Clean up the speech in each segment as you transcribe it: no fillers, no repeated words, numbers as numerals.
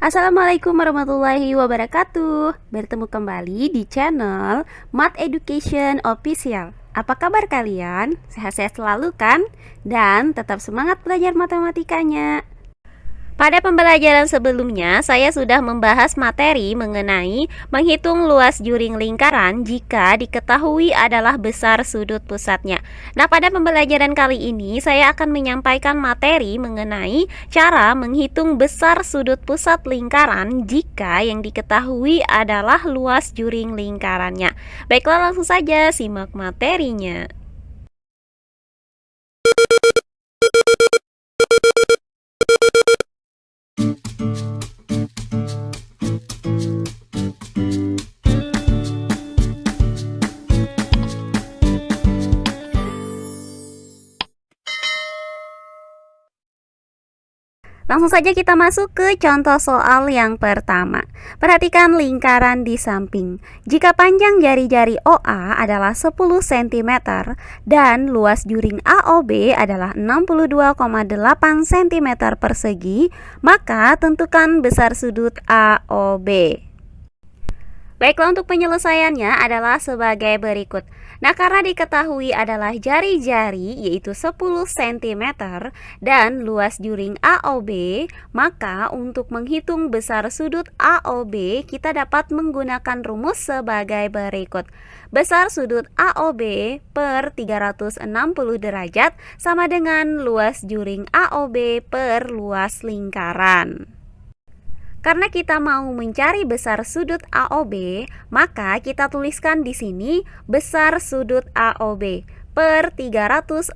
Assalamualaikum warahmatullahi wabarakatuh. Bertemu kembali di channel Math Education Official. Apa kabar kalian? Sehat-sehat selalu kan? Dan tetap semangat belajar matematikanya. Pada pembelajaran sebelumnya, saya sudah membahas materi mengenai menghitung luas juring lingkaran jika diketahui adalah besar sudut pusatnya. Nah, pada pembelajaran kali ini, saya akan menyampaikan materi mengenai cara menghitung besar sudut pusat lingkaran jika yang diketahui adalah luas juring lingkarannya. Baiklah, langsung saja simak materinya. Langsung saja kita masuk ke contoh soal yang pertama. Perhatikan lingkaran di samping. Jika panjang jari-jari OA adalah 10 cm dan luas juring AOB adalah 62,8 cm persegi, maka tentukan besar sudut AOB. Baiklah, untuk penyelesaiannya adalah sebagai berikut. Nah, karena diketahui adalah jari-jari yaitu 10 cm dan luas juring AOB, maka untuk menghitung besar sudut AOB kita dapat menggunakan rumus sebagai berikut. Besar sudut AOB per 360 derajat sama dengan luas juring AOB per luas lingkaran. Karena kita mau mencari besar sudut AOB, maka kita tuliskan di sini besar sudut AOB per 360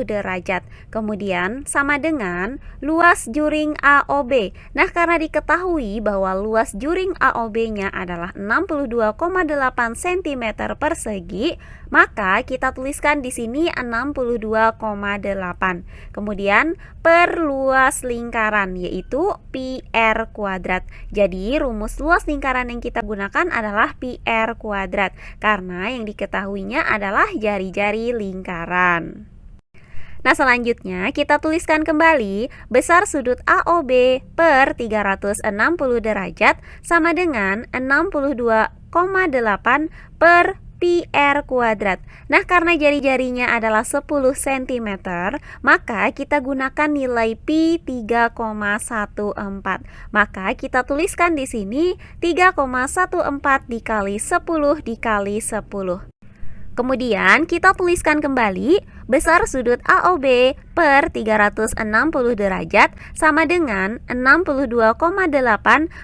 derajat. Kemudian sama dengan luas juring AOB. Nah, karena diketahui bahwa luas juring AOB-nya adalah 62,8 cm persegi, maka kita tuliskan di sini 62,8. Kemudian per luas lingkaran yaitu pi r kuadrat. Jadi rumus luas lingkaran yang kita gunakan adalah pi r kuadrat karena yang diketahuinya adalah jari-jari lingkaran. Nah, selanjutnya kita tuliskan kembali besar sudut AOB per 360 derajat sama dengan 62,8 per pi r kuadrat. Nah, karena jari-jarinya adalah 10 cm, maka kita gunakan nilai pi 3,14. Maka kita tuliskan di sini 3,14 dikali 10 dikali 10. Kemudian kita tuliskan kembali besar sudut AOB per 360 derajat sama dengan 62,8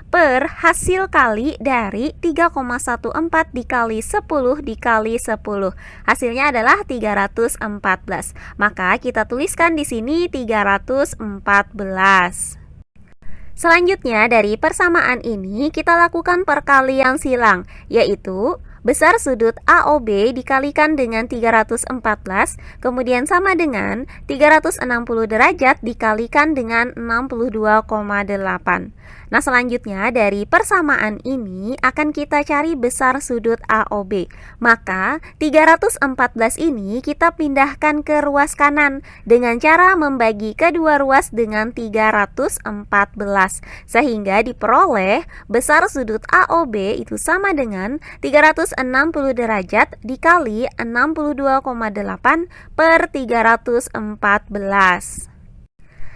per hasil kali dari 3,14 dikali 10 dikali 10. Hasilnya adalah 314. Maka kita tuliskan di sini 314. Selanjutnya dari persamaan ini kita lakukan perkalian silang, yaitu besar sudut AOB dikalikan dengan 314, kemudian sama dengan 360 derajat dikalikan dengan 62,8. Nah, selanjutnya dari persamaan ini akan kita cari besar sudut AOB. Maka 314 ini kita pindahkan ke ruas kanan dengan cara membagi kedua ruas dengan 314, sehingga diperoleh besar sudut AOB itu sama dengan 360 derajat dikali 62,8 per 314.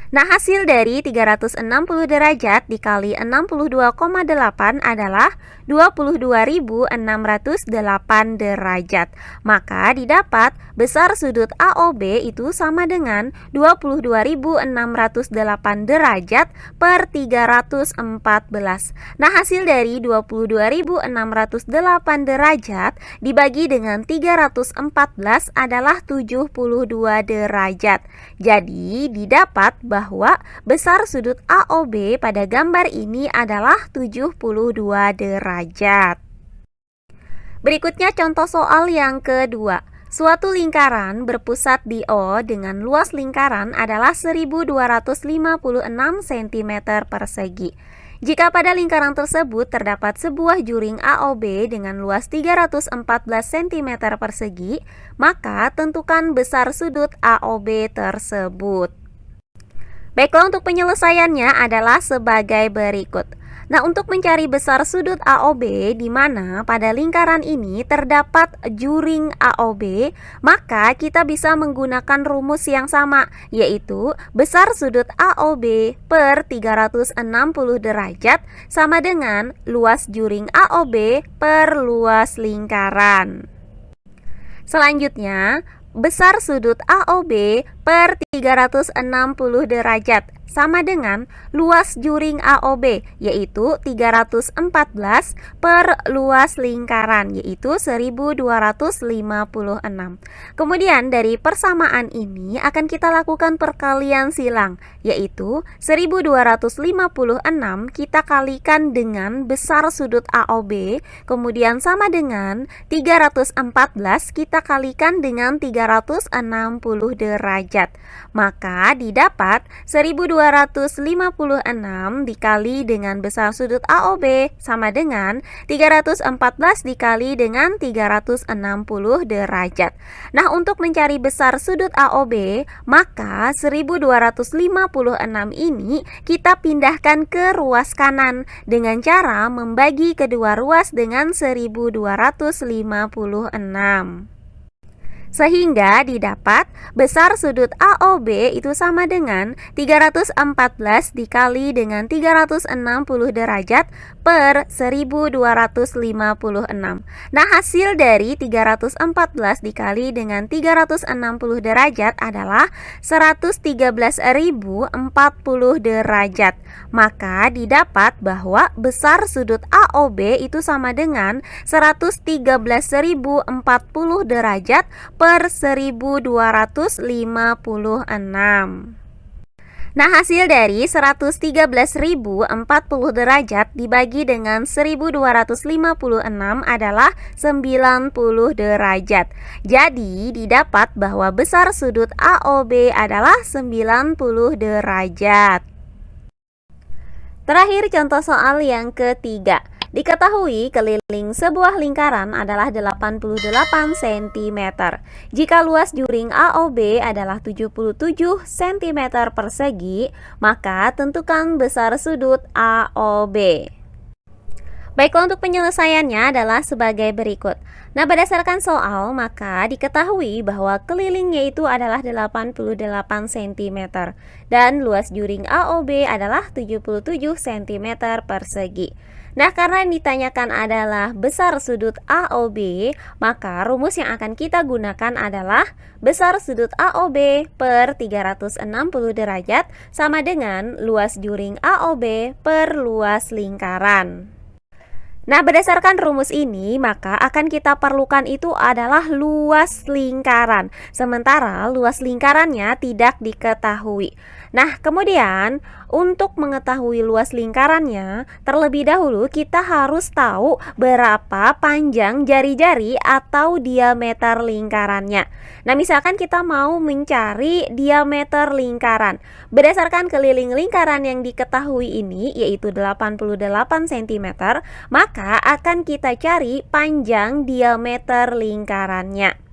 Nah, hasil dari 360 derajat dikali 62,8 adalah 22.608 derajat. Maka didapat besar sudut AOB itu sama dengan 22.608 derajat per 314. Nah, hasil dari 22.608 derajat dibagi dengan 314 adalah 72 derajat. Jadi didapat bahwa besar sudut AOB pada gambar ini adalah 72 derajat. Berikutnya contoh soal yang kedua. Suatu lingkaran berpusat di O dengan luas lingkaran adalah 1256 cm persegi. Jika pada lingkaran tersebut terdapat sebuah juring AOB dengan luas 314 cm persegi, maka tentukan besar sudut AOB tersebut. Baiklah, untuk penyelesaiannya adalah sebagai berikut. Nah, untuk mencari besar sudut AOB di mana pada lingkaran ini terdapat juring AOB, maka kita bisa menggunakan rumus yang sama, yaitu besar sudut AOB per 360 derajat sama dengan luas juring AOB per luas lingkaran. Selanjutnya, besar sudut AOB per 360 derajat sama dengan luas juring AOB, yaitu 314 per luas lingkaran, yaitu 1256. Kemudian dari persamaan ini akan kita lakukan perkalian silang, yaitu 1256 kita kalikan dengan besar sudut AOB, kemudian sama dengan 314 kita kalikan dengan 360 derajat. Maka didapat 1256 dikali dengan besar sudut AOB sama dengan 314 dikali dengan 360 derajat. Nah, untuk mencari besar sudut AOB, maka 1256 ini kita pindahkan ke ruas kanan dengan cara membagi kedua ruas dengan 1256. Sehingga didapat besar sudut AOB itu sama dengan 314 dikali dengan 360 derajat per 1256. Nah, hasil dari 314 dikali dengan 360 derajat adalah 113.040 derajat. Maka didapat bahwa besar sudut AOB itu sama dengan 113.040 derajat per 1256. Nah, hasil dari 113.040 derajat dibagi dengan 1256 adalah 90 derajat. Jadi, didapat bahwa besar sudut AOB adalah 90 derajat. Terakhir, contoh soal yang ketiga. Diketahui keliling sebuah lingkaran adalah 88 cm. Jika luas juring AOB adalah 77 cm persegi, maka tentukan besar sudut AOB. Baiklah, untuk penyelesaiannya adalah sebagai berikut. Nah, berdasarkan soal, maka diketahui bahwa kelilingnya itu adalah 88 cm dan luas juring AOB adalah 77 cm persegi. Nah, karena yang ditanyakan adalah besar sudut AOB, maka rumus yang akan kita gunakan adalah besar sudut AOB per 360 derajat sama dengan luas juring AOB per luas lingkaran. Nah, berdasarkan rumus ini, maka akan kita perlukan itu adalah luas lingkaran, sementara luas lingkarannya tidak diketahui. Nah, kemudian untuk mengetahui luas lingkarannya, terlebih dahulu kita harus tahu berapa panjang jari-jari atau diameter lingkarannya. Nah, misalkan kita mau mencari diameter lingkaran. Berdasarkan keliling lingkaran yang diketahui ini, yaitu 88 cm, maka akan kita cari panjang diameter lingkarannya.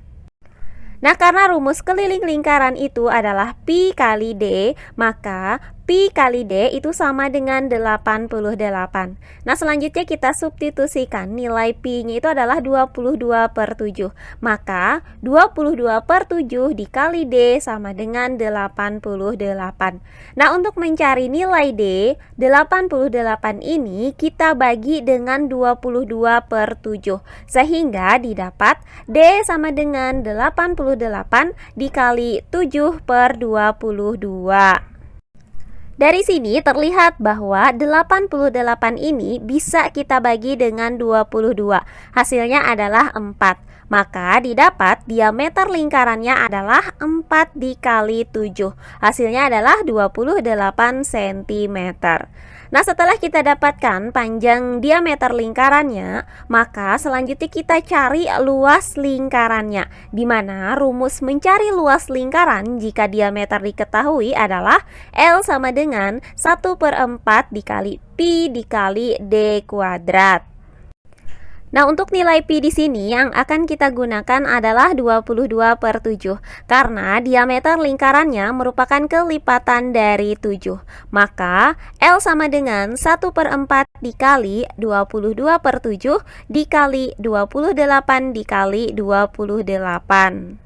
Nah, karena rumus keliling lingkaran itu adalah pi kali D, maka pi kali D itu sama dengan 88. Nah, selanjutnya kita substitusikan nilai pi-nya itu adalah 22/7. Maka 22/7 dikali D sama dengan 88. Nah, untuk mencari nilai D, 88 ini kita bagi dengan 22/7. Sehingga didapat D sama dengan 88 dikali 7/22. Dari sini terlihat bahwa 88 ini bisa kita bagi dengan 22. Hasilnya adalah 4. Maka didapat diameter lingkarannya adalah 4 dikali 7. Hasilnya adalah 28 cm. Nah, setelah kita dapatkan panjang diameter lingkarannya, maka selanjutnya kita cari luas lingkarannya, di mana rumus mencari luas lingkaran jika diameter diketahui adalah L sama dengan 1/4 dikali pi dikali D kuadrat. Nah, untuk nilai pi di sini yang akan kita gunakan adalah 22/7 karena diameter lingkarannya merupakan kelipatan dari 7. Maka L sama dengan 1/4 dikali 22/7 dikali 28 dikali 28.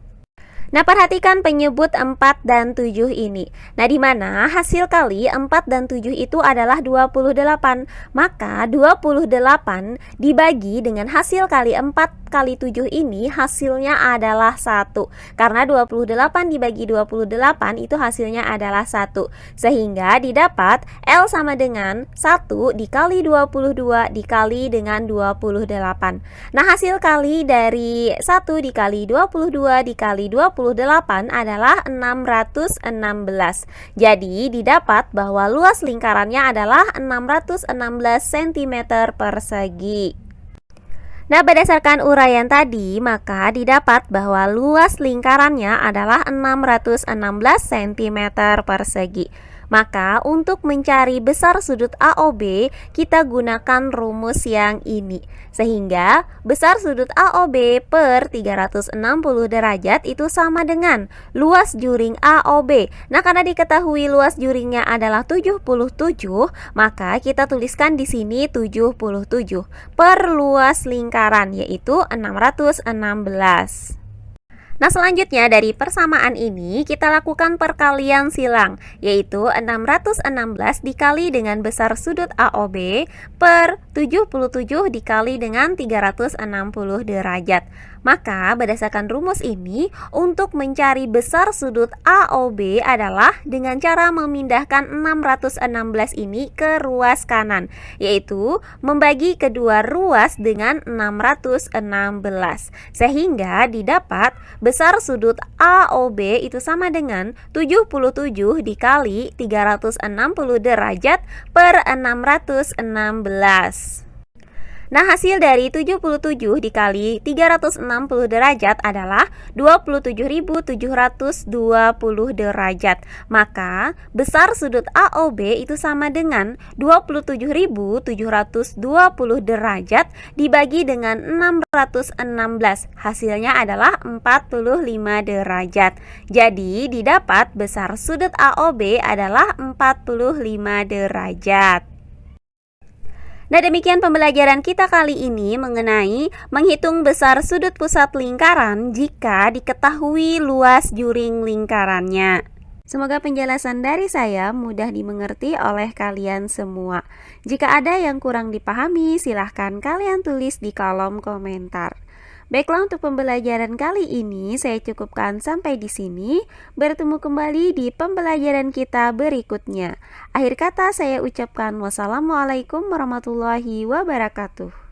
Nah, perhatikan penyebut 4 dan 7 ini. Nah, di mana hasil kali 4 dan 7 itu adalah 28. Maka 28 dibagi dengan hasil kali 4 kali 7 ini hasilnya adalah 1. Karena 28 dibagi 28 itu hasilnya adalah 1. Sehingga didapat L sama dengan 1 dikali 22 dikali dengan 28. Nah, hasil kali dari 1 dikali 22 dikali 28 adalah 616. Jadi didapat bahwa luas lingkarannya adalah 616 cm persegi. Nah, berdasarkan uraian tadi, maka didapat bahwa luas lingkarannya adalah 616 cm persegi. Maka untuk mencari besar sudut AOB, kita gunakan rumus yang ini. Sehingga besar sudut AOB per 360 derajat itu sama dengan luas juring AOB. Nah, karena diketahui luas juringnya adalah 77, maka kita tuliskan di sini 77 per luas lingkaran, yaitu 616. Nah, selanjutnya dari persamaan ini kita lakukan perkalian silang, yaitu 616 dikali dengan besar sudut AOB per 77 dikali dengan 360 derajat. Maka berdasarkan rumus ini, untuk mencari besar sudut AOB adalah dengan cara memindahkan 616 ini ke ruas kanan, yaitu membagi kedua ruas dengan 616. Sehingga didapat besar sudut AOB itu sama dengan 77 dikali 360 derajat per 616. Nah, hasil dari 77 dikali 360 derajat adalah 27.720 derajat. Maka besar sudut AOB itu sama dengan 27.720 derajat dibagi dengan 616. Hasilnya adalah 45 derajat. Jadi didapat besar sudut AOB adalah 45 derajat. Nah, demikian pembelajaran kita kali ini mengenai menghitung besar sudut pusat lingkaran jika diketahui luas juring lingkarannya. Semoga penjelasan dari saya mudah dimengerti oleh kalian semua. Jika ada yang kurang dipahami, silahkan kalian tulis di kolom komentar. Baiklah, untuk pembelajaran kali ini saya cukupkan sampai di sini. Bertemu kembali di pembelajaran kita berikutnya. Akhir kata saya ucapkan wassalamualaikum warahmatullahi wabarakatuh.